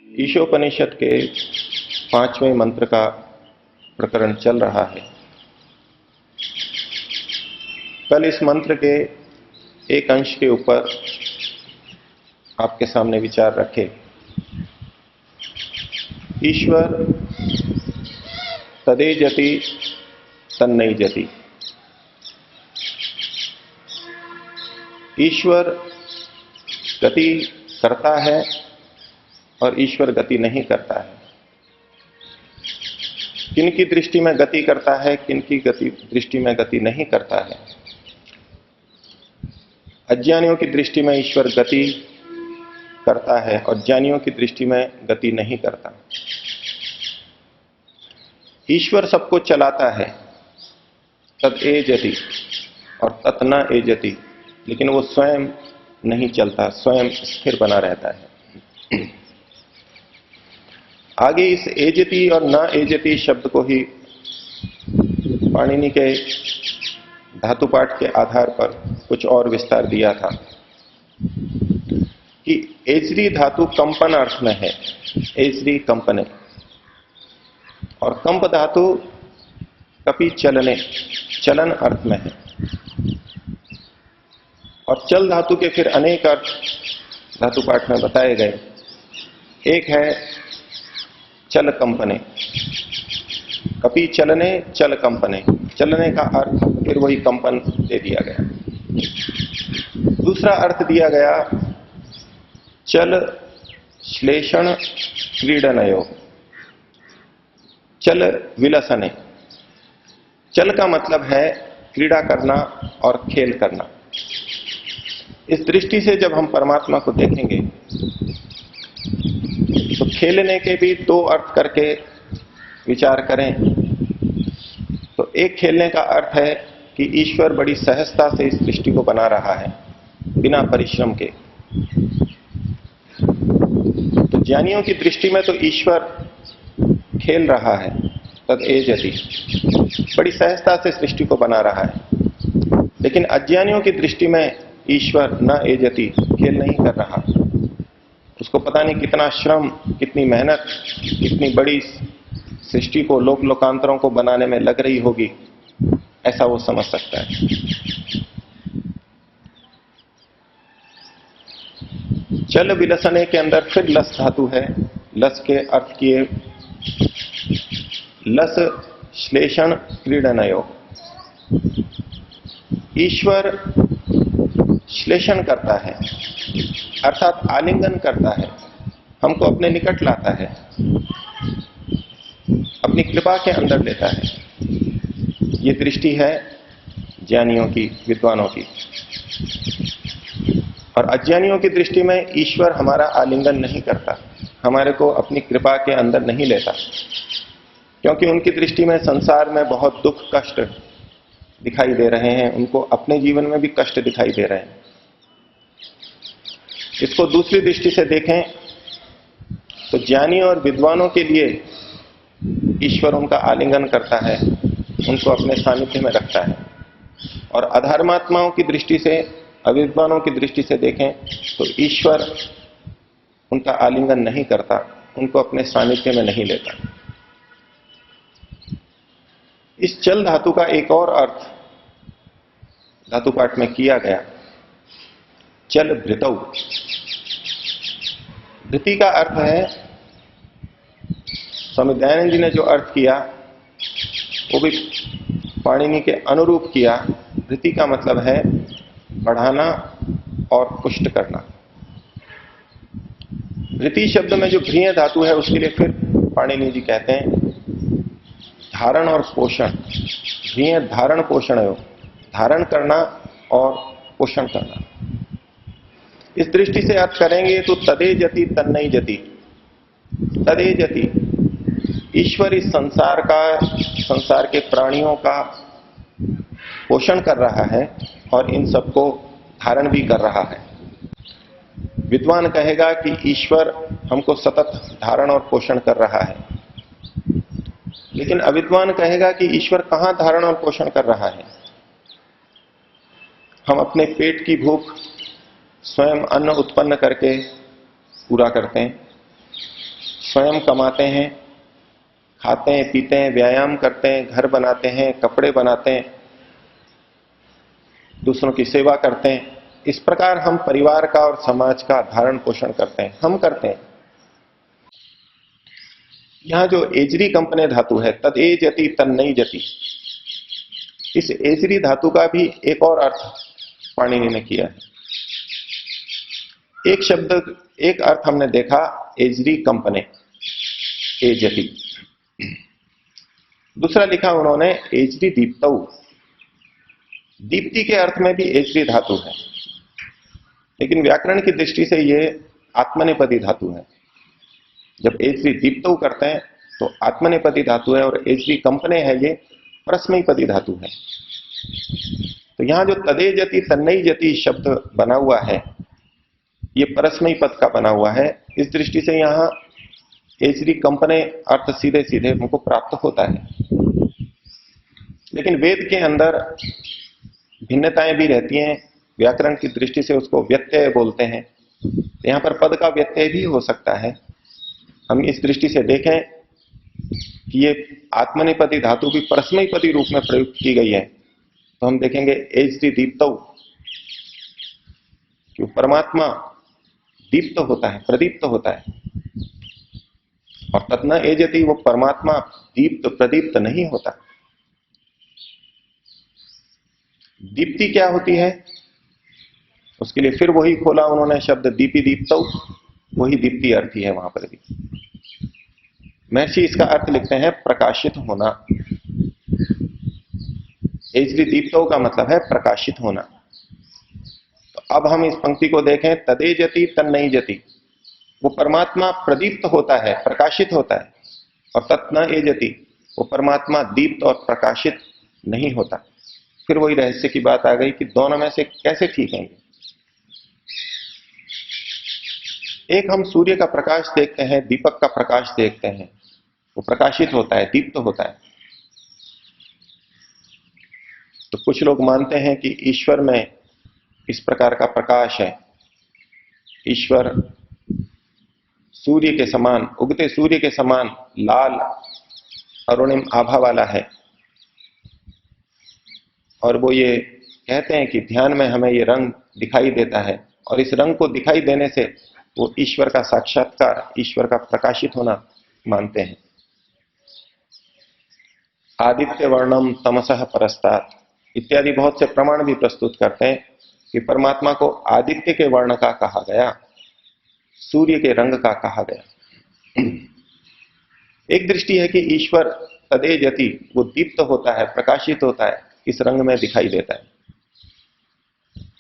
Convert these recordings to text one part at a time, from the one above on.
ईशोपनिषद के 5वें मंत्र का प्रकरण चल रहा है। कल इस मंत्र के एक अंश के ऊपर आपके सामने विचार रखे। ईश्वर तदेजति तन्नैजति। ईश्वर गति करता है और ईश्वर गति नहीं करता है। किनकी दृष्टि में गति करता है, किनकी दृष्टि में गति नहीं करता है। अज्ञानियों की दृष्टि में ईश्वर गति करता है और ज्ञानियों की दृष्टि में गति नहीं करता। ईश्वर सबको चलाता है, तद एजति और तत् न एजति, लेकिन वो स्वयं नहीं चलता, स्वयं स्थिर बना रहता है। आगे इस एजति और न एजति शब्द को ही पाणिनि के धातुपाठ के आधार पर कुछ और विस्तार दिया था कि एजरी धातु कंपन अर्थ में है, एजरी कंपने, और कंप धातु कपि चलने, चलन अर्थ में है। और चल धातु के फिर अनेक अर्थ धातुपाठ में बताए गए। एक है चल कंपने, कपि चलने चल कंपने, चलने का अर्थ फिर वही कंपन दे दिया गया। दूसरा अर्थ दिया गया चल श्लेषण क्रीडनयो, चल विलसने। चल का मतलब है क्रीड़ा करना और खेल करना। इस दृष्टि से जब हम परमात्मा को देखेंगे तो खेलने के भी दो अर्थ करके विचार करें तो एक खेलने का अर्थ है कि ईश्वर बड़ी सहजता से इस सृष्टि को बना रहा है बिना परिश्रम के। तो ज्ञानियों की दृष्टि में तो ईश्वर खेल रहा है, तद एजति, बड़ी सहजता से सृष्टि को बना रहा है। लेकिन अज्ञानियों की दृष्टि में ईश्वर न एजति, खेल नहीं कर रहा। उसको पता नहीं कितना श्रम, कितनी मेहनत, कितनी बड़ी सृष्टि को लोक लोकांतरों को बनाने में लग रही होगी, ऐसा वो समझ सकता है। चल विलसने के अंदर फिर लस धातु है। लस के अर्थ किए लस श्लेषण क्रीडनयो। ईश्वर श्लेषण करता है अर्थात आलिंगन करता है, हमको अपने निकट लाता है, अपनी कृपा के अंदर लेता है। ये दृष्टि है ज्ञानियों की, विद्वानों की। और अज्ञानियों की दृष्टि में ईश्वर हमारा आलिंगन नहीं करता, हमारे को अपनी कृपा के अंदर नहीं लेता, क्योंकि उनकी दृष्टि में संसार में बहुत दुख कष्ट दिखाई दे रहे हैं, उनको अपने जीवन में भी कष्ट दिखाई दे रहे हैं। इसको दूसरी दृष्टि से देखें तो ज्ञानी और विद्वानों के लिए ईश्वर उनका आलिंगन करता है, उनको अपने सानिध्य में रखता है। और अधर्मात्माओं की दृष्टि से, अविद्वानों की दृष्टि से देखें तो ईश्वर उनका आलिंगन नहीं करता, उनको अपने सानिध्य में नहीं लेता। इस चल धातु का एक और अर्थ धातुपाठ में किया गया जल भृतौ। भृति का अर्थ है, स्वामी दयानंद जी ने जो अर्थ किया वो भी पाणिनि के अनुरूप किया। भृति का मतलब है बढ़ाना और पुष्ट करना। भृति शब्द में जो भ्रीय धातु है उसके लिए फिर पाणिनि जी कहते हैं धारण और पोषण। भ्रीय धारण पोषण है, धारण करना और पोषण करना। इस दृष्टि से अर्थ करेंगे तो तदे जति तन्नई जति। तदे जति, ईश्वर इस संसार का, संसार के प्राणियों का पोषण कर रहा है और इन सबको धारण भी कर रहा है। विद्वान कहेगा कि ईश्वर हमको सतत धारण और पोषण कर रहा है, लेकिन अविद्वान कहेगा कि ईश्वर कहां धारण और पोषण कर रहा है। हम अपने पेट की भूख स्वयं अन्न उत्पन्न करके पूरा करते हैं, स्वयं कमाते हैं, खाते हैं, पीते हैं, व्यायाम करते हैं, घर बनाते हैं, कपड़े बनाते हैं, दूसरों की सेवा करते हैं। इस प्रकार हम परिवार का और समाज का धारण पोषण करते हैं, हम करते हैं। यहां जो एजरी कंपने धातु है, तद ए जति तन्नई जति, इस एजरी धातु का भी एक और अर्थ पाणिनि ने किया है। एक शब्द, एक अर्थ हमने देखा एजरी कंपने, ए जति। दूसरा लिखा उन्होंने एजरी दीप्तौ। दीप्ति के अर्थ में भी एजरी धातु है, लेकिन व्याकरण की दृष्टि से ये आत्मनेपदी धातु है। जब एजरी दीप्तौ करते हैं तो आत्मनेपदी धातु है, और एजरी कंपने है ये परस्मैपदी धातु है। तो यहां जो तदे जति तन्नई जति शब्द बना हुआ है ये परस्मई पद का बना हुआ है। इस दृष्टि से यहां एजरी कंपने अर्थ सीधे सीधे हमको प्राप्त होता है, लेकिन वेद के अंदर भिन्नताएं भी रहती हैं। व्याकरण की दृष्टि से उसको व्यत्यय बोलते हैं। यहां पर पद का व्यत्यय भी हो सकता है। हम इस दृष्टि से देखें कि ये आत्मनेपदी धातु भी परस्मैपदी रूप में प्रयुक्त की गई है, तो हम देखेंगे एजरी दीप्तौ, कि परमात्मा दीप्त होता है, प्रदीप्त होता है, और तत्न एजति, वो परमात्मा दीप्त प्रदीप्त नहीं होता। दीप्ति क्या होती है, उसके लिए फिर वही खोला उन्होंने शब्द दीपी दीप्तौ, वही दीप्ति अर्थ ही है वहां पर भी। महर्षि इसका अर्थ लिखते हैं प्रकाशित होना। एजरी दीप्तौ का मतलब है प्रकाशित होना। तो अब हम इस पंक्ति को देखें, तदे जति तन्नई जति, वो परमात्मा प्रदीप्त होता है, प्रकाशित होता है, और तत्न एजति, वो परमात्मा दीप्त और प्रकाशित नहीं होता। फिर वही रहस्य की बात आ गई कि दोनों में से कैसे ठीक है। एक हम सूर्य का प्रकाश देखते हैं, दीपक का प्रकाश देखते हैं, वो प्रकाशित होता है, दीप्त होता है। तो कुछ लोग मानते हैं कि ईश्वर में इस प्रकार का प्रकाश है। ईश्वर सूर्य के समान, उगते सूर्य के समान लाल अरुणिम आभा वाला है, और वो ये कहते हैं कि ध्यान में हमें ये रंग दिखाई देता है, और इस रंग को दिखाई देने से वो ईश्वर का साक्षात्कार, ईश्वर का प्रकाशित होना मानते हैं। आदित्य वर्णम तमसः परस्तात् इत्यादि बहुत से प्रमाण भी प्रस्तुत करते हैं कि परमात्मा को आदित्य के वर्ण का कहा गया, सूर्य के रंग का कहा गया। एक दृष्टि है कि ईश्वर तदे जति, वो दीप्त होता है, प्रकाशित होता है, इस रंग में दिखाई देता है।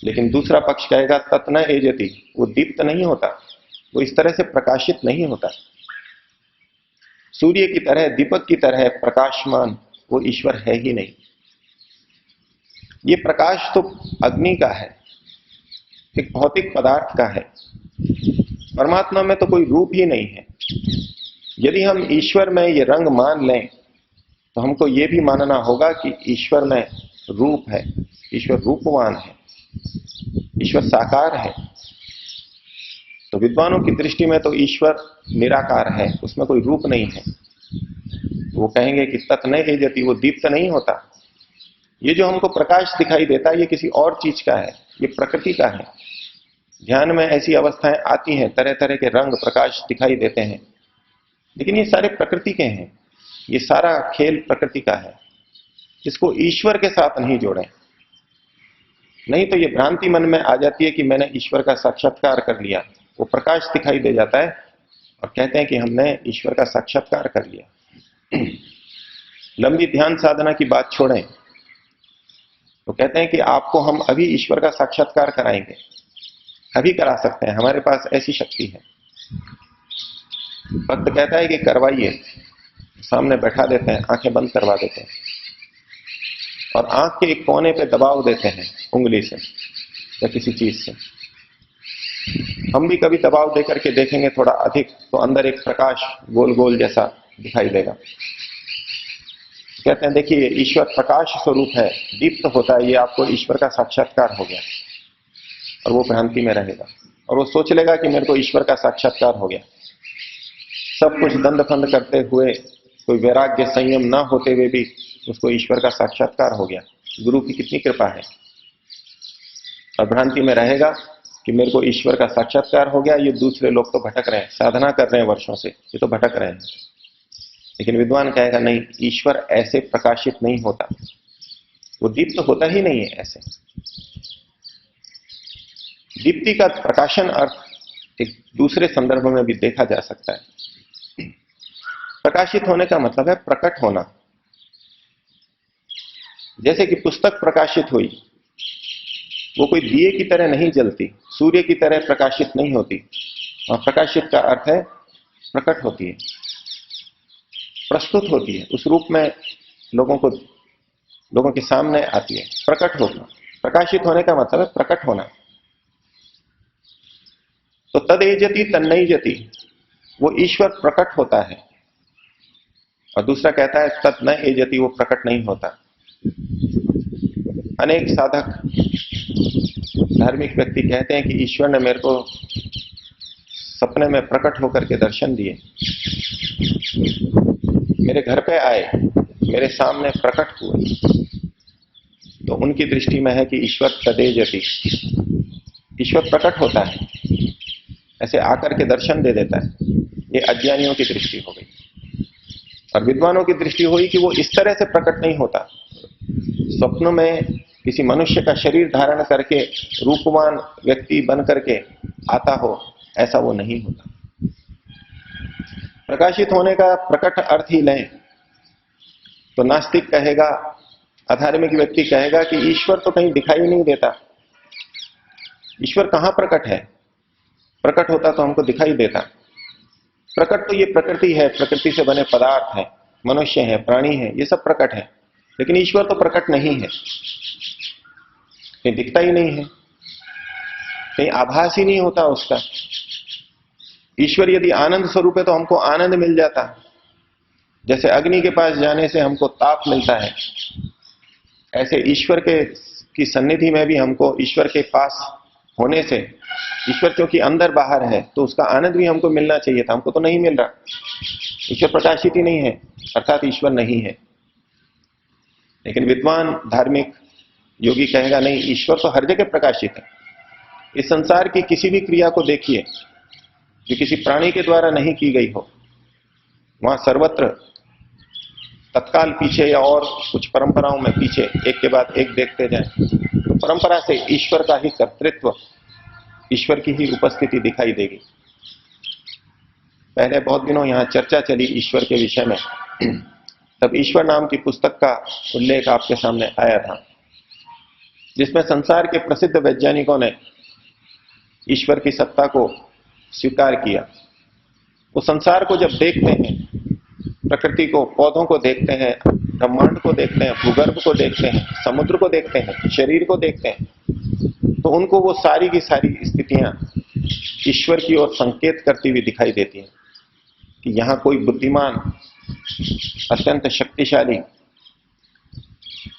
लेकिन दूसरा पक्ष कहेगा तत्न एजति, वो दीप्त नहीं होता, वो इस तरह से प्रकाशित नहीं होता। सूर्य की तरह, दीपक की तरह प्रकाशमान वो ईश्वर है ही नहीं। ये प्रकाश तो अग्नि का है, एक भौतिक पदार्थ का है। परमात्मा में तो कोई रूप ही नहीं है। यदि हम ईश्वर में ये रंग मान लें तो हमको ये भी मानना होगा कि ईश्वर में रूप है, ईश्वर रूपवान है, ईश्वर साकार है। तो विद्वानों की दृष्टि में तो ईश्वर निराकार है, उसमें कोई रूप नहीं है। वो कहेंगे कि तत् न एजति, वो दीप्त नहीं होता। ये जो हमको प्रकाश दिखाई देता है ये किसी और चीज का है, ये प्रकृति का है। ध्यान में ऐसी अवस्थाएं आती हैं, तरह तरह के रंग प्रकाश दिखाई देते हैं, लेकिन ये सारे प्रकृति के हैं, ये सारा खेल प्रकृति का है। इसको ईश्वर के साथ नहीं जोड़ें, नहीं तो ये भ्रांति मन में आ जाती है कि मैंने ईश्वर का साक्षात्कार कर लिया। वो प्रकाश दिखाई दे जाता है और कहते हैं कि हमने ईश्वर का साक्षात्कार कर लिया। लंबी ध्यान साधना की बात छोड़ें, तो कहते हैं कि आपको हम अभी ईश्वर का साक्षात्कार कराएंगे, अभी करा सकते हैं, हमारे पास ऐसी शक्ति है। भक्त कहता है कि करवाइए, सामने बैठा देते हैं, आंखें बंद करवा देते हैं और आंख के एक कोने पे दबाव देते हैं उंगली से या किसी चीज से। हम भी कभी दबाव देकर के देखेंगे थोड़ा अधिक, तो अंदर एक प्रकाश गोल गोल जैसा दिखाई देगा। कहते हैं देखिए ईश्वर प्रकाश स्वरूप है, दीप्त होता है, ये आपको ईश्वर का साक्षात्कार हो गया। और वो भ्रांति में रहेगा और वो सोच लेगा कि मेरे को ईश्वर का साक्षात्कार हो गया। सब कुछ दंड फंद करते हुए, कोई वैराग्य संयम ना होते हुए भी उसको ईश्वर का साक्षात्कार हो गया। गुरु की कितनी कृपा है। और भ्रांति में रहेगा कि मेरे को ईश्वर का साक्षात्कार हो गया, ये दूसरे लोग तो भटक रहे हैं, साधना कर रहे हैं वर्षों से, ये तो भटक रहे हैं। लेकिन विद्वान कहेगा नहीं, ईश्वर ऐसे प्रकाशित नहीं होता, वो दीप्त होता ही नहीं है ऐसे। दीप्ति का प्रकाशन अर्थ एक दूसरे संदर्भ में भी देखा जा सकता है। प्रकाशित होने का मतलब है प्रकट होना। जैसे कि पुस्तक प्रकाशित हुई, वो कोई दिए की तरह नहीं जलती, सूर्य की तरह प्रकाशित नहीं होती। और प्रकाशित का अर्थ है प्रकट होती है, प्रस्तुत होती है, उस रूप में लोगों के सामने आती है, प्रकट होना। प्रकाशित होने का मतलब है प्रकट होना। तो तदेजति तन्नईजति, वो ईश्वर प्रकट होता है। और दूसरा कहता है तत् न एजति, वो प्रकट नहीं होता। अनेक साधक धार्मिक व्यक्ति कहते हैं कि ईश्वर ने मेरे को सपने में प्रकट होकर के दर्शन दिए, मेरे घर पे आए, मेरे सामने प्रकट हुए। तो उनकी दृष्टि में है कि ईश्वर तदेजति, ईश्वर प्रकट होता है, ऐसे आकर के दर्शन दे देता है। ये अज्ञानियों की दृष्टि हो गई। और विद्वानों की दृष्टि हुई कि वो इस तरह से प्रकट नहीं होता। स्वप्न में किसी मनुष्य का शरीर धारण करके रूपवान व्यक्ति बन करके आता हो, ऐसा वो नहीं होता। प्रकाशित होने का प्रकट अर्थ ही लें तो नास्तिक कहेगा, अधार्मिक व्यक्ति कहेगा कि ईश्वर तो कहीं दिखाई नहीं देता, ईश्वर कहां प्रकट है, प्रकट होता तो हमको दिखाई देता। प्रकट तो ये प्रकृति है, प्रकृति से बने पदार्थ है, मनुष्य है, प्राणी है, ये सब प्रकट है। लेकिन ईश्वर तो प्रकट नहीं है, कहीं दिखता ही नहीं है, कहीं आभास ही नहीं होता उसका। ईश्वर यदि आनंद स्वरूप है तो हमको आनंद मिल जाता, जैसे अग्नि के पास जाने से हमको ताप मिलता है, ऐसे ईश्वर की सन्निधि में भी हमको ईश्वर के पास होने से, ईश्वर क्योंकि अंदर बाहर है तो उसका आनंद भी हमको मिलना चाहिए था, हमको तो नहीं मिल रहा। ईश्वर प्रकाशित ही नहीं है, अर्थात ईश्वर नहीं है। लेकिन विद्वान धार्मिक योगी कहेगा नहीं, ईश्वर तो हर जगह प्रकाशित है। इस संसार की किसी भी क्रिया को देखिए जो किसी प्राणी के द्वारा नहीं की गई हो, वहां सर्वत्र तत्काल पीछे या और कुछ परंपराओं में पीछे एक के बाद एक देखते जाएं, तो परंपरा से ईश्वर का ही कर्तृत्व, ईश्वर की ही उपस्थिति दिखाई देगी। पहले बहुत दिनों यहां चर्चा चली ईश्वर के विषय में, तब ईश्वर नाम की पुस्तक का उल्लेख आपके सामने आया था, जिसमें संसार के प्रसिद्ध वैज्ञानिकों ने ईश्वर की सत्ता को स्वीकार किया। वो संसार को जब देखते हैं, प्रकृति को, पौधों को देखते हैं, ब्रह्मांड को देखते हैं, भूगर्भ को देखते हैं, समुद्र को देखते हैं, शरीर को देखते हैं, तो उनको वो सारी की सारी स्थितियां ईश्वर की ओर संकेत करती हुई दिखाई देती हैं कि यहां कोई बुद्धिमान, अत्यंत शक्तिशाली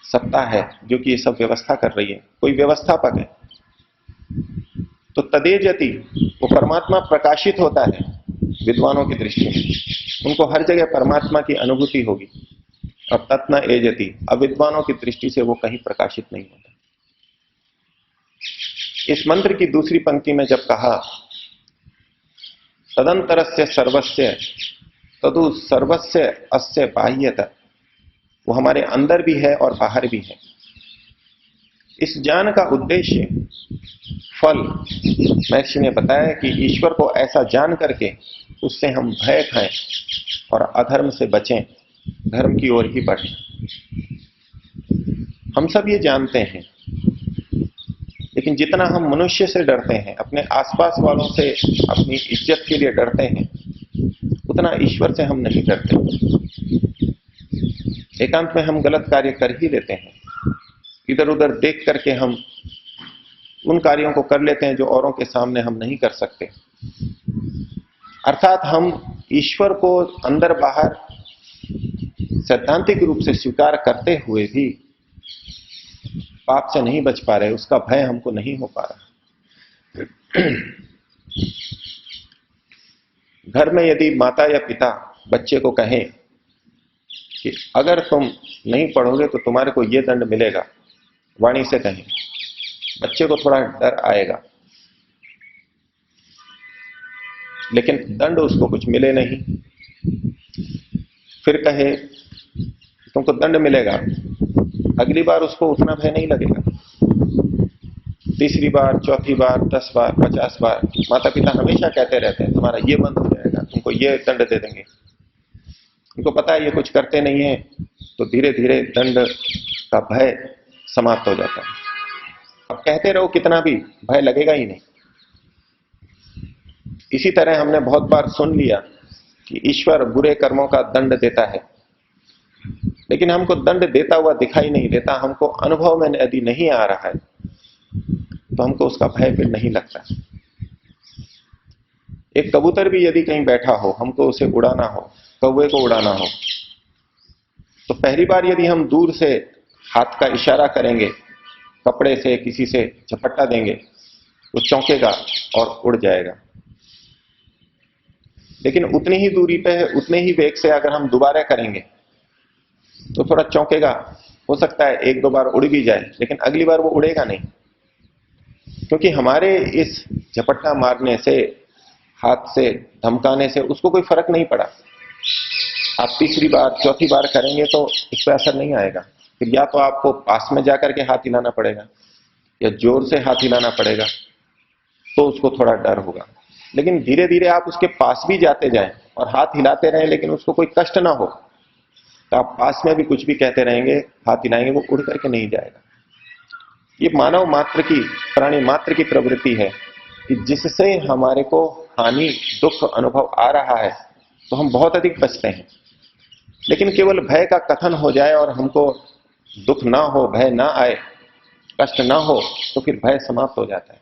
सत्ता है जो कि ये सब व्यवस्था कर रही है, कोई व्यवस्थापक है। तो तदेजति, वो परमात्मा प्रकाशित होता है विद्वानों की दृष्टि में, उनको हर जगह परमात्मा की अनुभूति होगी। और तत् न एजति, अविद्वानों की दृष्टि से वो कहीं प्रकाशित नहीं होता। इस मंत्र की दूसरी पंक्ति में जब कहा तदंतरस्य सर्वस्य तदु सर्वस्य अस्य बाह्यत, वो हमारे अंदर भी है और बाहर भी है। इस ज्ञान का उद्देश्य फल महर्षि ने बताया कि ईश्वर को ऐसा जान करके उससे हम भय खाएं और अधर्म से बचें, धर्म की ओर ही बढ़ें। हम सब ये जानते हैं, लेकिन जितना हम मनुष्य से डरते हैं, अपने आसपास वालों से अपनी इज्जत के लिए डरते हैं, उतना ईश्वर से हम नहीं डरते। एकांत में हम गलत कार्य कर ही लेते हैं, इधर उधर देख करके हम उन कार्यों को कर लेते हैं जो औरों के सामने हम नहीं कर सकते। अर्थात हम ईश्वर को अंदर बाहर सैद्धांतिक रूप से स्वीकार करते हुए भी पाप से नहीं बच पा रहे, उसका भय हमको नहीं हो पा रहा। घर में यदि माता या पिता बच्चे को कहें कि अगर तुम नहीं पढ़ोगे तो तुम्हारे को यह दंड मिलेगा, वाणी से कहें, बच्चे को थोड़ा डर आएगा, लेकिन दंड उसको कुछ मिले नहीं। फिर कहे तुमको दंड मिलेगा, अगली बार उसको उतना भय नहीं लगेगा। तीसरी बार, चौथी बार, 10 बार, 50 बार माता पिता हमेशा कहते रहते हैं तुम्हारा ये बंद हो जाएगा, तुमको ये दंड दे देंगे। उनको पता है ये कुछ करते नहीं है, तो धीरे धीरे दंड का भय समाप्त हो जाता है। अब कहते रहो कितना भी, भय लगेगा ही नहीं। इसी तरह हमने बहुत बार सुन लिया कि ईश्वर बुरे कर्मों का दंड देता है, लेकिन हमको दंड देता हुआ दिखाई नहीं देता, हमको अनुभव में यदि नहीं आ रहा है तो हमको उसका भय फिर नहीं लगता। एक कबूतर भी यदि कहीं बैठा हो, हमको उसे उड़ाना हो, कौवे को उड़ाना हो, तो पहली बार यदि हम दूर से हाथ का इशारा करेंगे, कपड़े से किसी से झपट्टा देंगे, वो चौंकेगा और उड़ जाएगा। लेकिन उतनी ही दूरी पे है, उतने ही वेग से अगर हम दोबारा करेंगे तो थोड़ा चौंकेगा, हो सकता है 1-2 बार उड़ भी जाए, लेकिन अगली बार वो उड़ेगा नहीं, क्योंकि हमारे इस झपट्टा मारने से, हाथ से धमकाने से उसको कोई फर्क नहीं पड़ा। आप तीसरी बार, चौथी बार करेंगे तो इस पर असर नहीं आएगा। फिर या तो आपको पास में जाकर के हाथ हिलाना पड़ेगा या जोर से हाथ हिलाना पड़ेगा, तो उसको थोड़ा डर होगा। लेकिन धीरे धीरे आप उसके पास भी जाते जाएं और हाथ हिलाते रहें, लेकिन उसको कोई कष्ट ना हो, तो आप पास में भी कुछ भी कहते रहेंगे, हाथ हिलाएंगे, वो उड़ करके नहीं जाएगा। ये मानव मात्र की, प्राणी मात्र की प्रवृत्ति है कि जिससे हमारे को हानि, दुख अनुभव आ रहा है तो हम बहुत अधिक बचते हैं। लेकिन केवल भय का कथन हो जाए और हमको दुख ना हो, भय ना आए, कष्ट ना हो, तो फिर भय समाप्त हो जाता है।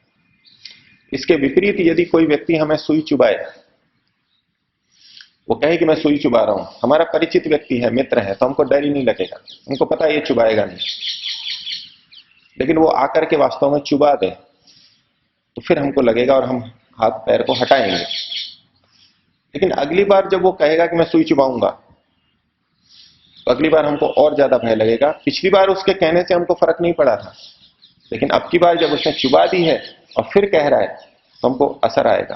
इसके विपरीत यदि कोई व्यक्ति हमें सुई चुभाए, वो कहे कि मैं सुई चुभा रहा हूं, हमारा परिचित व्यक्ति है, मित्र है, तो हमको डर ही नहीं लगेगा, हमको पता है ये चुभाएगा नहीं। लेकिन वो आकर के वास्तव में चुभा दे तो फिर हमको लगेगा और हम हाथ पैर को हटाएंगे। लेकिन अगली बार जब वो कहेगा कि मैं सुई चुभाऊंगा, तो अगली बार हमको और ज्यादा भय लगेगा। पिछली बार उसके कहने से हमको फर्क नहीं पड़ा था, लेकिन अब की बार जब उसने चुभा दी है और फिर कह रहा है तो हमको असर आएगा,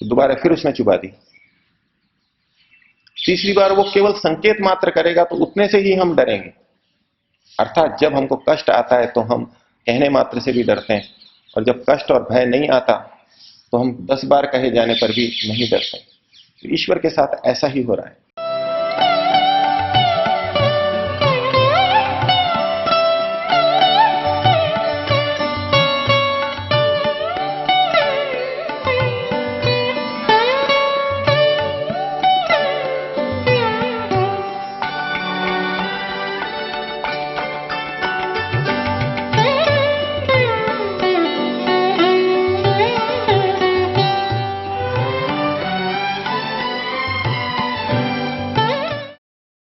तो दोबारा फिर उसने चुभा दी। तीसरी बार वो केवल संकेत मात्र करेगा तो उतने से ही हम डरेंगे। अर्थात जब हमको कष्ट आता है तो हम कहने मात्र से भी डरते हैं, और जब कष्ट और भय नहीं आता तो हम 10 बार कहे जाने पर भी नहीं डरते। तो ईश्वर के साथ ऐसा ही हो रहा है।